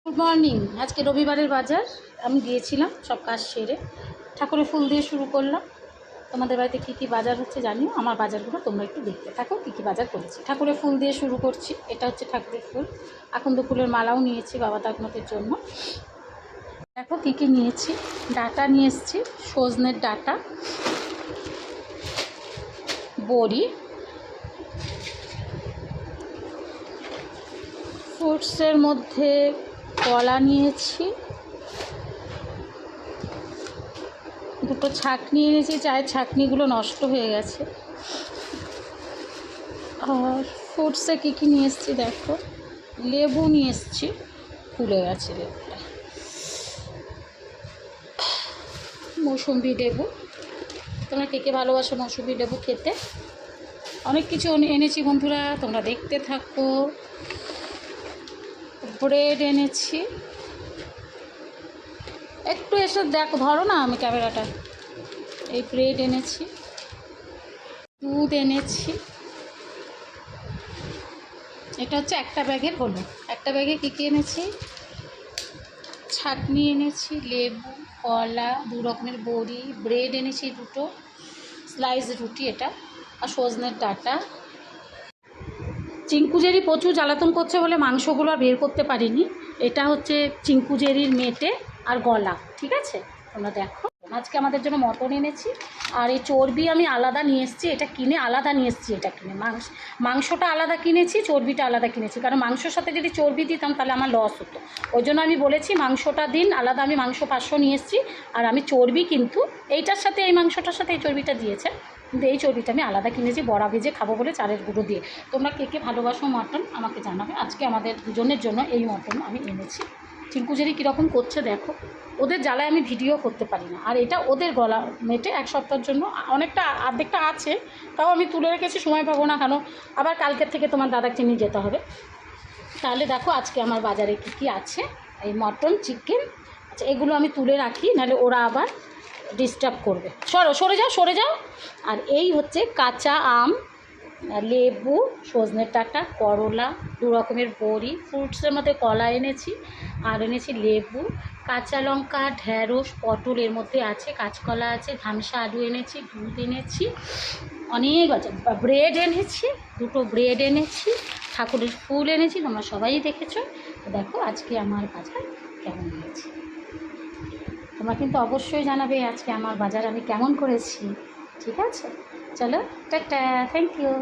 Good morning. আজকে রবিবারের বাজার আমি গিয়েছিলাম, সব কাজ সেরে ঠাকুরের ফুল দিয়ে শুরু করলাম। তোমাদের বাড়িতে কী কী বাজার হচ্ছে জানিও, আমার বাজারগুলো তোমরা একটু দেখতে থাকো কী কী বাজার করেছি। ঠাকুরের ফুল দিয়ে শুরু করছি। এটা হচ্ছে ঠাকুরের ফুল, আকন্দ ফুলের মালাও নিয়েছি বাবা তাকনতের জন্য। দেখো কী কী নিয়েছি। ডাটা নিয়ে এসেছি, সজনের ডাটা, বড়ি, ফ্রুটসের মধ্যে কলা নিয়েছি, দুটো ছাঁকনি এনেছি, চায়ের ছাঁকনিগুলো নষ্ট হয়ে গেছে। আর ফ্রুটসে কী কী নিয়ে এসেছি দেখো, লেবু নিয়ে এসেছি, ফুলে গেছে লেবুটা, মৌসুম্বি লেবু। তোমরা কে কে ভালোবাসো মৌসুম্বি লেবু খেতে। অনেক কিছু এনেছি বন্ধুরা, তোমরা দেখতে থাকো। ব্রেড এনেছি, একটু এসে দেখো, ধরো না আমি ক্যামেরাটা। এই ব্রেড এনেছি, দুধ এনেছি। এটা হচ্ছে একটা ব্যাগের হলো। একটা ব্যাগে কী কী এনেছি, ছাঁকনি এনেছি, লেবু, কলা, দু রকমের বড়ি, ব্রেড এনেছি দুটো, স্লাইস রুটি এটা, আর সজনের ডাঁটা। চিঙ্কুজেরি প্রচুর জ্বালাতন করছে বলে মাংসগুলো আর বের করতে পারিনি। এটা হচ্ছে চিঙ্কুজেরির মেটে আর গলা, ঠিক আছে, তোমরা দেখো। আজকে আমাদের জন্য মটন এনেছি। আর এই চর্বি আমি আলাদা নিয়ে এসেছি, এটা কিনে আলাদা নিয়ে এসেছি। এটা কিনে মাংসটা আলাদা কিনেছি, চর্বিটা আলাদা কিনেছি, কারণ মাংসর সাথে যদি চর্বি দিতাম তাহলে আমার লস হতো। ওই জন্য আমি বলেছি মাংসটা দিন আলাদা। আমি মাংস 500 নিয়ে এসেছি, আর আমি চর্বি কিন্তু এইটার সাথে, এই মাংসটার সাথে এই চর্বিটা দিয়েছে, কিন্তু এই চর্বিটা আমি আলাদা কিনেছি বড়া ভেজে খাবো বলে, চালের গুঁড়ো দিয়ে। তোমরা কে কে ভালোবাসো মটন আমাকে জানাবে। আজকে আমাদের দুজনের জন্য এই মটন আমি এনেছি। চিঙ্কুজেরি কীরকম করছে দেখো, ওদের জ্বালায় আমি ভিডিও করতে পারি না। আর এটা ওদের গলা মেটে 1 সপ্তাহের জন্য, অনেকটা অর্ধেকটা আছে, তাও আমি তুলে রেখেছি, সময় পাবো না, কেন আবার কালকের থেকে তোমার দাদাকে নিয়ে যেতে হবে। তাহলে দেখো আজকে আমার বাজারে কী কী আছে। এই মটন, চিকেন, আচ্ছা এগুলো আমি তুলে রাখি, নাহলে ওরা আবার ডিস্টার্ব করবে। সরে যাও, সরে যাও। আর এই হচ্ছে কাঁচা আম, লেবু, সজনের ডাঁটা, করলা, 2 রকমের বড়ি, ফ্রুটসের মধ্যে কলা এনেছি, আর এনেছি লেবু, কাঁচা লঙ্কা, ঢ্যাঁড়স, পটল এর মধ্যে আছে, কাঁচকলা আছে, ধামসা আলু এনেছি, দুধ এনেছি, অনেক আছে, ব্রেড এনেছি, 2টো ব্রেড এনেছি, ঠাকুরের ফুল এনেছি, তোমরা সবাই দেখেছো। দেখো আজকে আমার বাজার কেমন হয়েছে। তোমরা কিন্তু অবশ্যই জানাবে আজকে আমার বাজার আমি কেমন করেছি, ঠিক আছে। চলো টাটা, থ্যাংক ইউ।